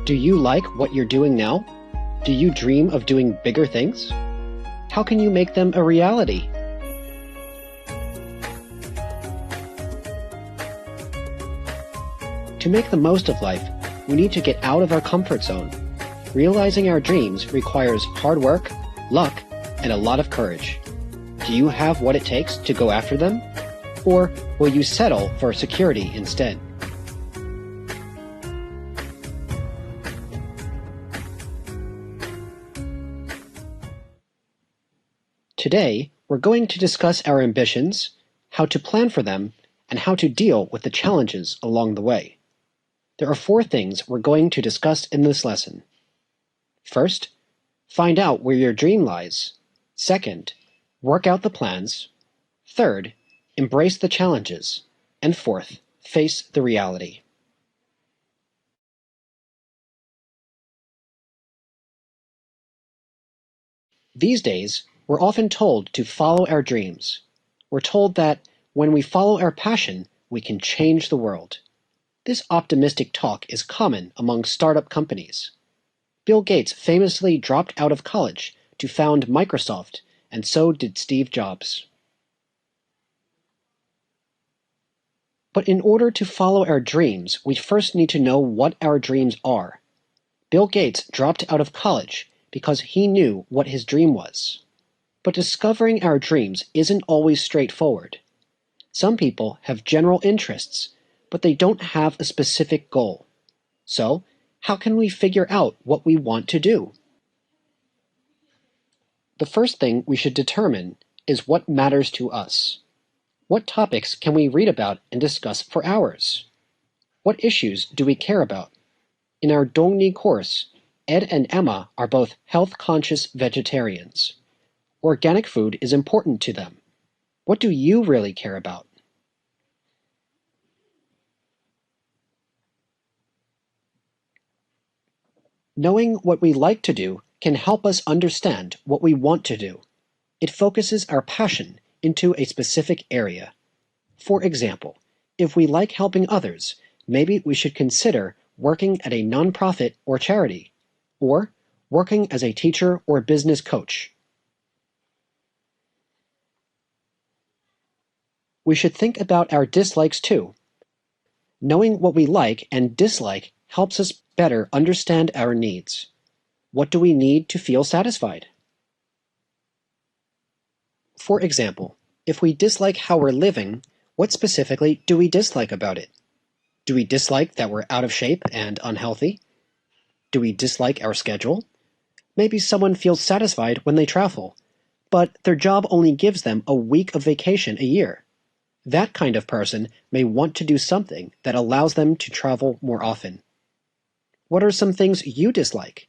Do you like what you're doing now? Do you dream of doing bigger things? How can you make them a reality? To make the most of life, we need to get out of our comfort zone. Realizing our dreams requires hard work, luck, and a lot of courage. Do you have what it takes to go after them? Or will you settle for security instead? Today, we're going to discuss our ambitions, how to plan for them, and how to deal with the challenges along the way. There are 4 things we're going to discuss in this lesson. First, find out where your dream lies. Second, work out the plans. Third, embrace the challenges. And fourth, face the reality. These days, we're often told to follow our dreams. We're told that when we follow our passion, we can change the world. This optimistic talk is common among startup companies. Bill Gates famously dropped out of college to found Microsoft, and so did Steve Jobs. But in order to follow our dreams, we first need to know what our dreams are. Bill Gates dropped out of college because he knew what his dream was. But discovering our dreams isn't always straightforward. Some people have general interests, but they don't have a specific goal. So, how can we figure out what we want to do? The first thing we should determine is what matters to us. What topics can we read about and discuss for hours? What issues do we care about? In our Dongni course, Ed and Emma are both health-conscious vegetarians. Organic food is important to them. What do you really care about? Knowing what we like to do can help us understand what we want to do. It focuses our passion into a specific area. For example, if we like helping others, maybe we should consider working at a nonprofit or charity, or working as a teacher or business coach. We should think about our dislikes too. Knowing what we like and dislike helps us better understand our needs. What do we need to feel satisfied? For example, if we dislike how we're living, what specifically do we dislike about it? Do we dislike that we're out of shape and unhealthy? Do we dislike our schedule? Maybe someone feels satisfied when they travel, but their job only gives them a week of vacation a year. That kind of person may want to do something that allows them to travel more often. What are some things you dislike?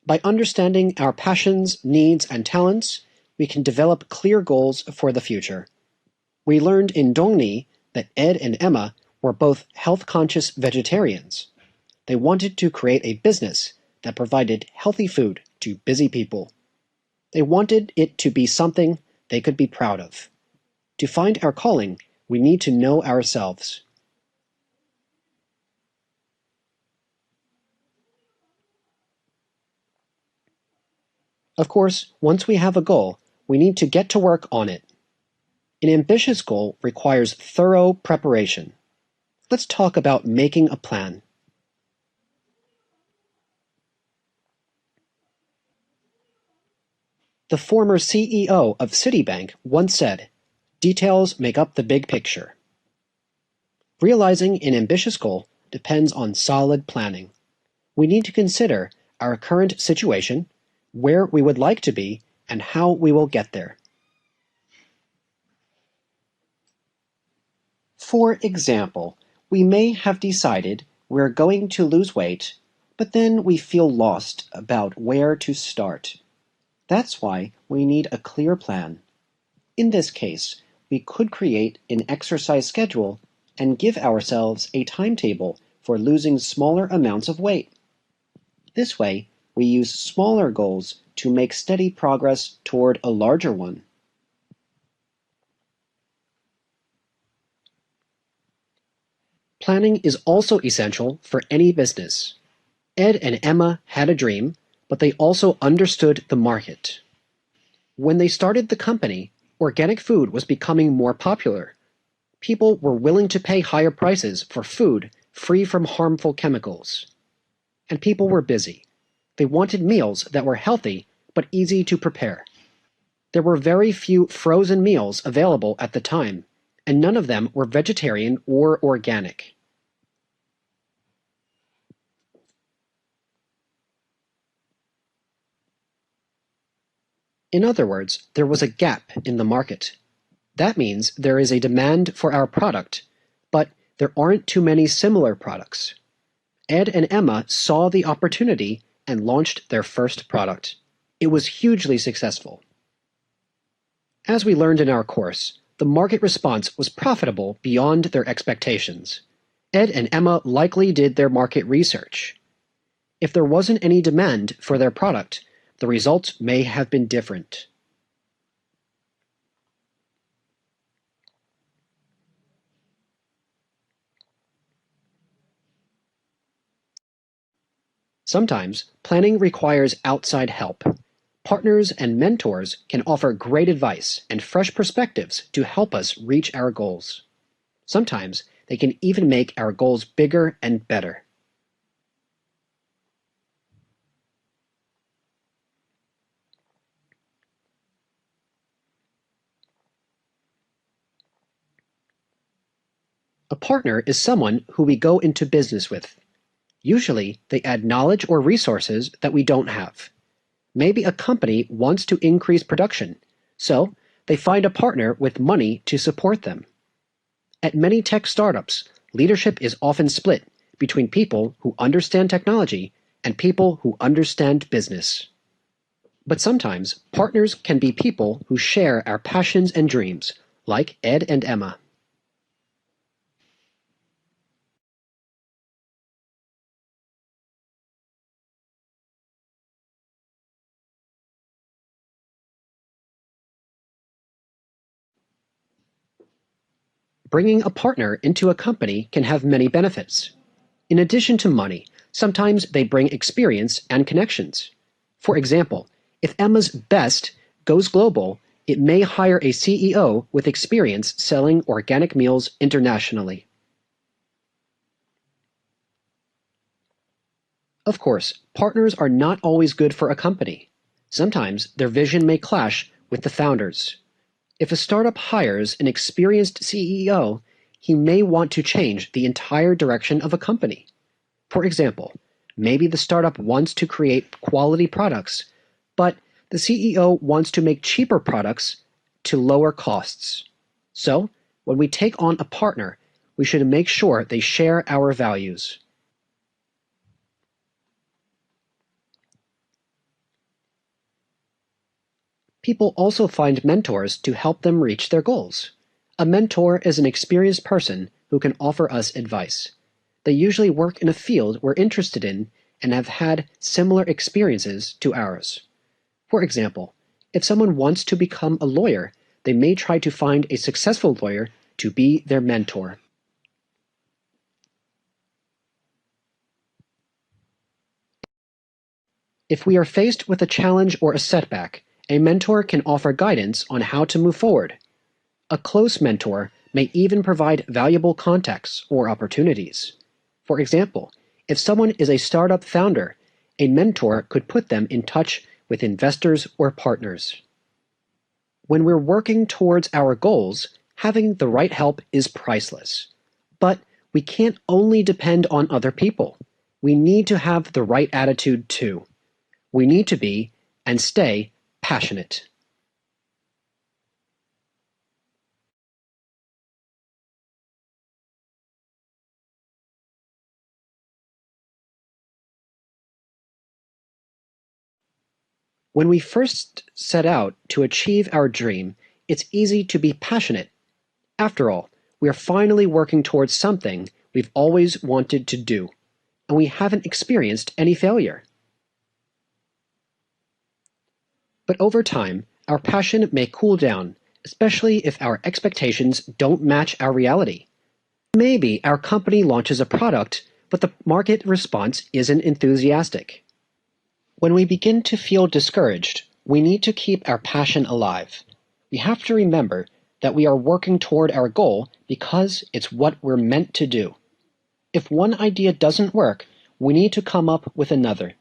By understanding our passions, needs, and talents, we can develop clear goals for the future. We learned in Dongni that Ed and Emma were both health-conscious vegetarians. They wanted to create a business that provided healthy food to busy people. They wanted it to be something they could be proud of. To find our calling, we need to know ourselves. Of course, once we have a goal, we need to get to work on it. An ambitious goal requires thorough preparation. Let's talk about making a plan. The former CEO of Citibank once said, "Details make up the big picture." Realizing an ambitious goal depends on solid planning. We need to consider our current situation, where we would like to be, and how we will get there. For example, we may have decided we're going to lose weight, but then we feel lost about where to start. That's why we need a clear plan. In this case, we could create an exercise schedule and give ourselves a timetable for losing smaller amounts of weight. This way, we use smaller goals to make steady progress toward a larger one. Planning is also essential for any business. Ed and Emma had a dream, but they also understood the market. When they started the company, organic food was becoming more popular. People were willing to pay higher prices for food free from harmful chemicals. And people were busy. They wanted meals that were healthy but easy to prepare. There were very few frozen meals available at the time, and none of them were vegetarian or organic. In other words, there was a gap in the market. That means there is a demand for our product, but there aren't too many similar products. Ed and Emma saw the opportunity and launched their first product. It was hugely successful. As we learned in our course, the market response was profitable beyond their expectations. Ed and Emma likely did their market research. If there wasn't any demand for their product, the results may have been different. Sometimes, planning requires outside help. Partners and mentors can offer great advice and fresh perspectives to help us reach our goals. Sometimes, they can even make our goals bigger and better. A partner is someone who we go into business with. Usually, they add knowledge or resources that we don't have. Maybe a company wants to increase production, so they find a partner with money to support them. At many tech startups, leadership is often split between people who understand technology and people who understand business. But sometimes, partners can be people who share our passions and dreams, like Ed and Emma. Bringing a partner into a company can have many benefits. In addition to money, sometimes they bring experience and connections. For example, if Emma's best goes global, it may hire a CEO with experience selling organic meals internationally. Of course, partners are not always good for a company. Sometimes their vision may clash with the founders. If a startup hires an experienced CEO, he may want to change the entire direction of a company. For example, maybe the startup wants to create quality products, but the CEO wants to make cheaper products to lower costs. So, when we take on a partner, we should make sure they share our values. People also find mentors to help them reach their goals. A mentor is an experienced person who can offer us advice. They usually work in a field we're interested in and have had similar experiences to ours. For example, if someone wants to become a lawyer, they may try to find a successful lawyer to be their mentor. If we are faced with a challenge or a setback, a mentor can offer guidance on how to move forward. A close mentor may even provide valuable contacts or opportunities. For example, if someone is a startup founder, a mentor could put them in touch with investors or partners. When we're working towards our goals, having the right help is priceless. But we can't only depend on other people. We need to have the right attitude too. We need to be, and stay, passionate. When we first set out to achieve our dream, it's easy to be passionate. After all, we are finally working towards something we've always wanted to do, and we haven't experienced any failure. But over time, our passion may cool down, especially if our expectations don't match our reality. Maybe our company launches a product, but the market response isn't enthusiastic. When we begin to feel discouraged, we need to keep our passion alive. We have to remember that we are working toward our goal because it's what we're meant to do. If one idea doesn't work, we need to come up with another.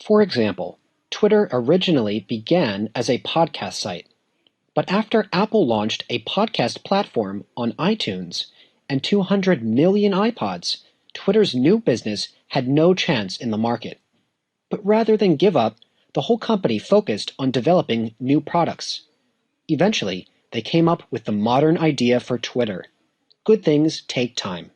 For example, Twitter originally began as a podcast site. But after Apple launched a podcast platform on iTunes and 200 million iPods, Twitter's new business had no chance in the market. But rather than give up, the whole company focused on developing new products. Eventually, they came up with the modern idea for Twitter. Good things take time.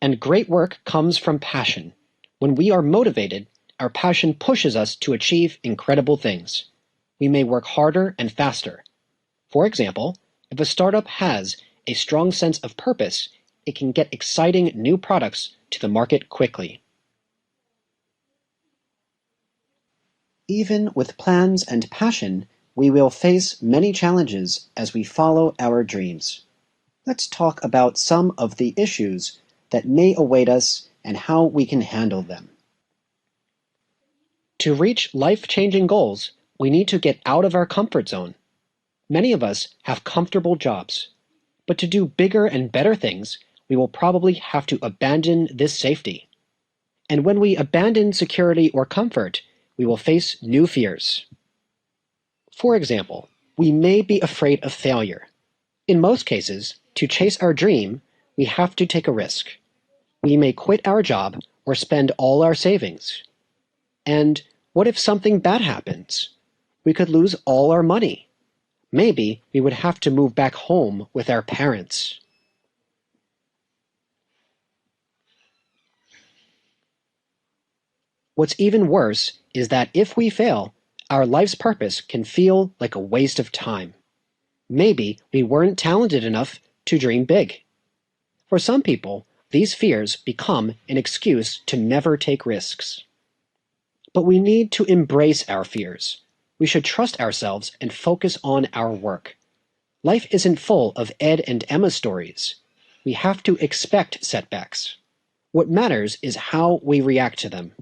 And great work comes from passion. When we are motivated, our passion pushes us to achieve incredible things. We may work harder and faster. For example, if a startup has a strong sense of purpose, it can get exciting new products to the market quickly. Even with plans and passion, we will face many challenges as we follow our dreams. Let's talk about some of the issues that may await us and how we can handle them. To reach life-changing goals, we need to get out of our comfort zone. Many of us have comfortable jobs, but to do bigger and better things, we will probably have to abandon this safety. And when we abandon security or comfort, we will face new fears. For example, we may be afraid of failure. In most cases, to chase our dream, we have to take a risk. We may quit our job or spend all our savings. And what if something bad happens? We could lose all our money. Maybe we would have to move back home with our parents. What's even worse is that if we fail, our life's purpose can feel like a waste of time. Maybe we weren't talented enough to dream big. For some people, these fears become an excuse to never take risks. But we need to embrace our fears. We should trust ourselves and focus on our work. Life isn't full of Ed and Emma stories. We have to expect setbacks. What matters is how we react to them.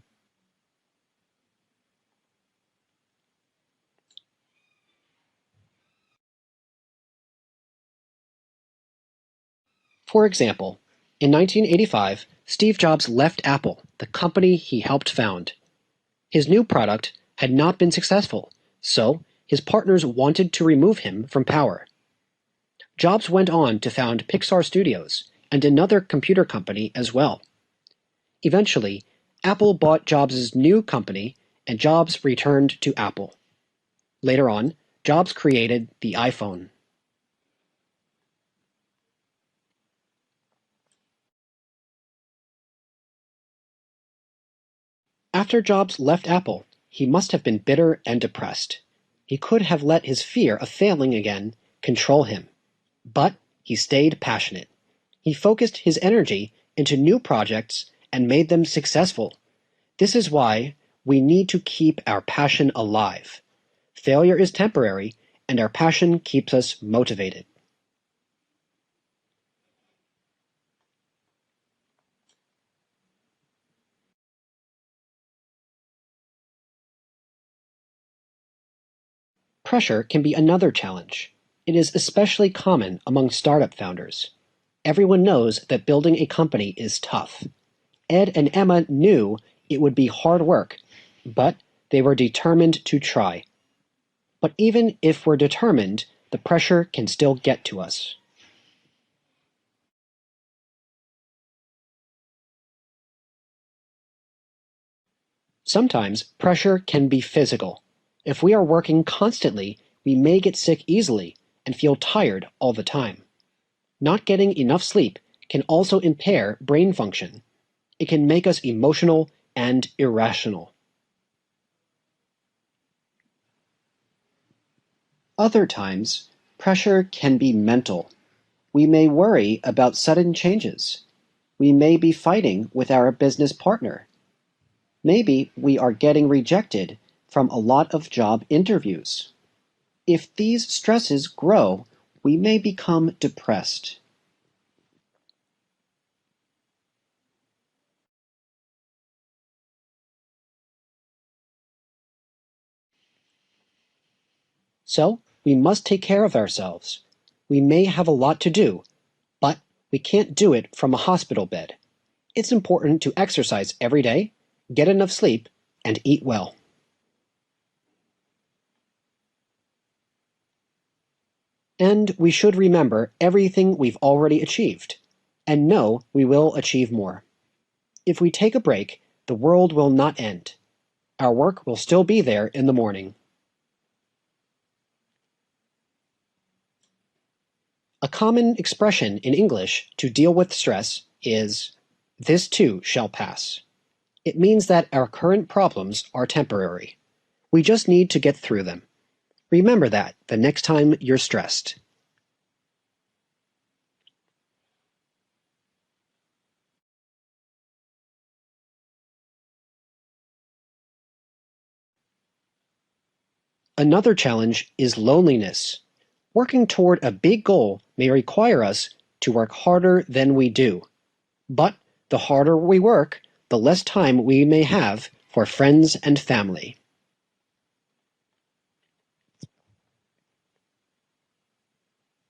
For example, in 1985, Steve Jobs left Apple, the company he helped found. His new product had not been successful, so his partners wanted to remove him from power. Jobs went on to found Pixar Studios and another computer company as well. Eventually, Apple bought Jobs' new company and Jobs returned to Apple. Later on, Jobs created the iPhone. After Jobs left Apple, he must have been bitter and depressed. He could have let his fear of failing again control him. But he stayed passionate. He focused his energy into new projects and made them successful. This is why we need to keep our passion alive. Failure is temporary, and our passion keeps us motivated. Pressure can be another challenge. It is especially common among startup founders. Everyone knows that building a company is tough. Ed and Emma knew it would be hard work, but they were determined to try. But even if we're determined, the pressure can still get to us. Sometimes pressure can be physical. If we are working constantly, we may get sick easily and feel tired all the time. Not getting enough sleep can also impair brain function. It can make us emotional and irrational. Other times, pressure can be mental. We may worry about sudden changes. We may be fighting with our business partner. Maybe we are getting rejected from a lot of job interviews. If these stresses grow, we may become depressed. So, we must take care of ourselves. We may have a lot to do, but we can't do it from a hospital bed. It's important to exercise every day, get enough sleep, and eat well. And we should remember everything we've already achieved, and know we will achieve more. If we take a break, the world will not end. Our work will still be there in the morning. A common expression in English to deal with stress is, "This too shall pass." It means that our current problems are temporary. We just need to get through them. Remember that the next time you're stressed. Another challenge is loneliness. Working toward a big goal may require us to work harder than we do. But the harder we work, the less time we may have for friends and family.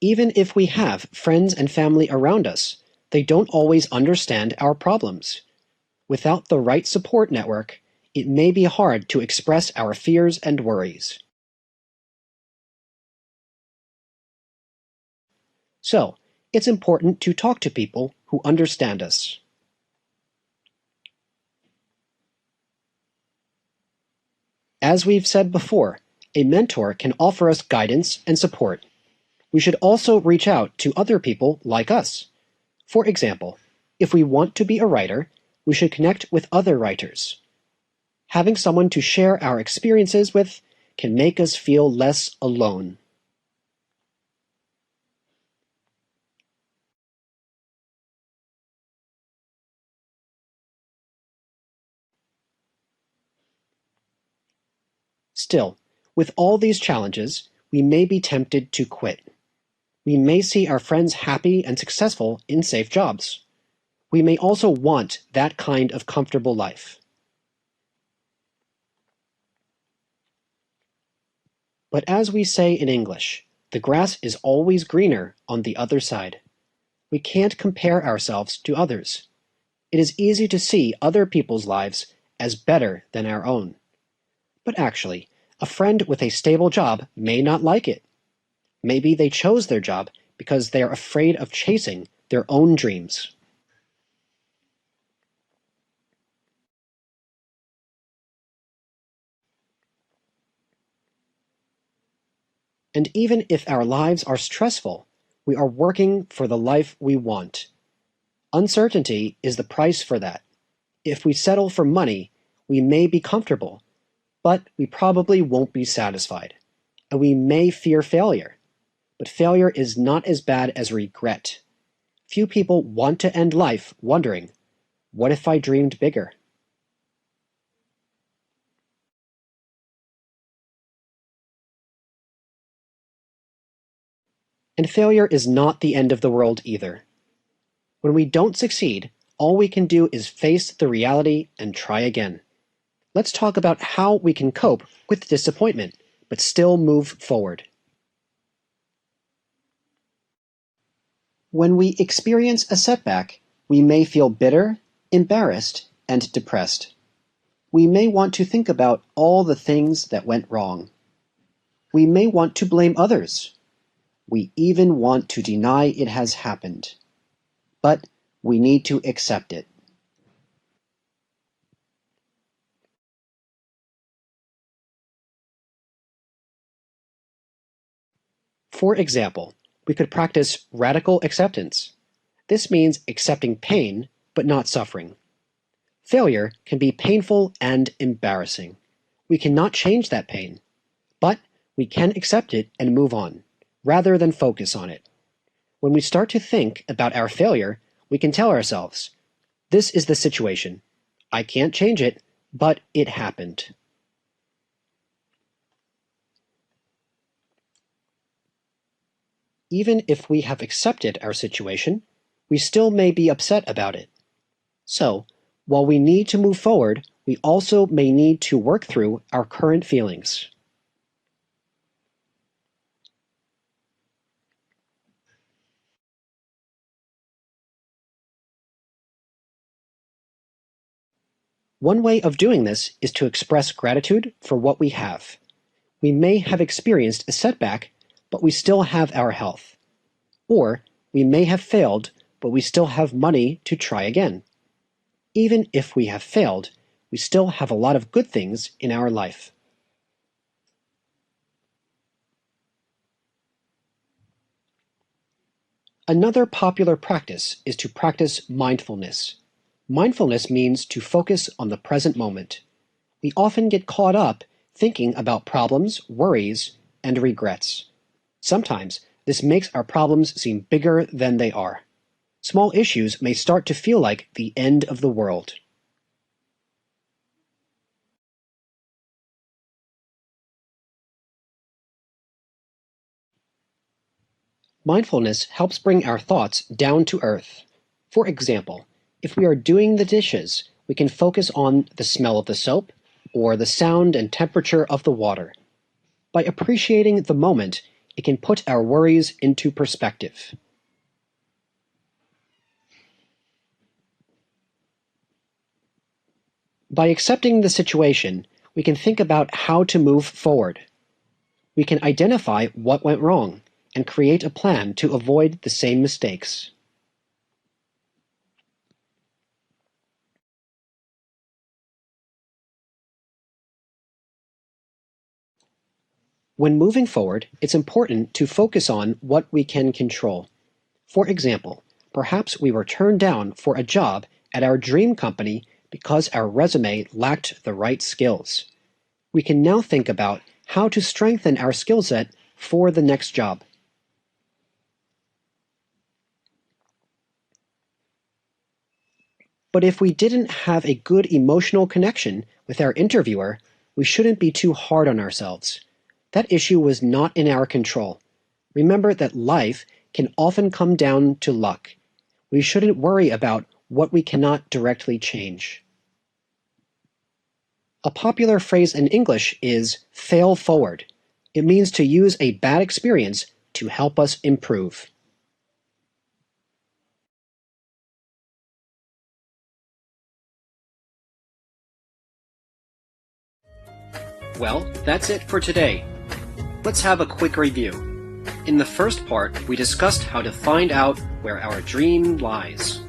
Even if we have friends and family around us, they don't always understand our problems. Without the right support network, it may be hard to express our fears and worries. So, it's important to talk to people who understand us. As we've said before, a mentor can offer us guidance and support. We should also reach out to other people like us. For example, if we want to be a writer, we should connect with other writers. Having someone to share our experiences with can make us feel less alone. Still, with all these challenges, we may be tempted to quit. We may see our friends happy and successful in safe jobs. We may also want that kind of comfortable life. But as we say in English, the grass is always greener on the other side. We can't compare ourselves to others. It is easy to see other people's lives as better than our own. But actually, a friend with a stable job may not like it. Maybe they chose their job because they are afraid of chasing their own dreams. And even if our lives are stressful, we are working for the life we want. Uncertainty is the price for that. If we settle for money, we may be comfortable, but we probably won't be satisfied, and we may fear failure. But failure is not as bad as regret. Few people want to end life wondering, what if I dreamed bigger? And failure is not the end of the world either. When we don't succeed, all we can do is face the reality and try again. Let's talk about how we can cope with disappointment, but still move forward. When we experience a setback, we may feel bitter, embarrassed, and depressed. We may want to think about all the things that went wrong. We may want to blame others. We even want to deny it has happened. But we need to accept it. For example, we could practice radical acceptance. This means accepting pain, but not suffering. Failure can be painful and embarrassing. We cannot change that pain, but we can accept it and move on, rather than focus on it. When we start to think about our failure, we can tell ourselves, "This is the situation. I can't change it, but it happened." Even if we have accepted our situation, we still may be upset about it. So, while we need to move forward, we also may need to work through our current feelings. One way of doing this is to express gratitude for what we have. We may have experienced a setback, but we still have our health. Or we may have failed, but we still have money to try again. Even if we have failed, we still have a lot of good things in our life. Another popular practice is to practice mindfulness. Mindfulness means to focus on the present moment. We often get caught up thinking about problems, worries, and regrets. Sometimes this makes our problems seem bigger than they are. Small issues may start to feel like the end of the world. Mindfulness helps bring our thoughts down to earth. For example, if we are doing the dishes, we can focus on the smell of the soap or the sound and temperature of the water. By appreciating the moment, it can put our worries into perspective. By accepting the situation, we can think about how to move forward. We can identify what went wrong and create a plan to avoid the same mistakes. When moving forward, it's important to focus on what we can control. For example, perhaps we were turned down for a job at our dream company because our resume lacked the right skills. We can now think about how to strengthen our skill set for the next job. But if we didn't have a good emotional connection with our interviewer, we shouldn't be too hard on ourselves. That issue was not in our control. Remember that life can often come down to luck. We shouldn't worry about what we cannot directly change. A popular phrase in English is fail forward. It means to use a bad experience to help us improve. Well, that's it for today. Let's have a quick review. In the first part, we discussed how to find out where our dream lies.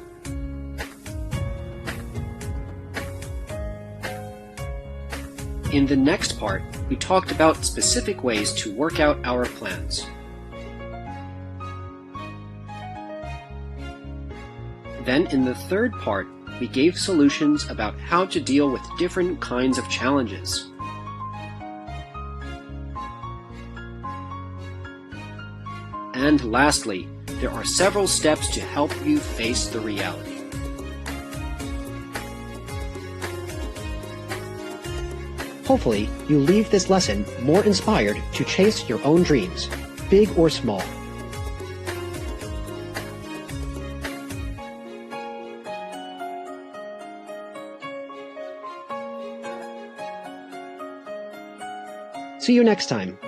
In the next part, we talked about specific ways to work out our plans. Then in the third part, we gave solutions about how to deal with different kinds of challenges. And lastly, there are several steps to help you face the reality. Hopefully, you leave this lesson more inspired to chase your own dreams, big or small. See you next time.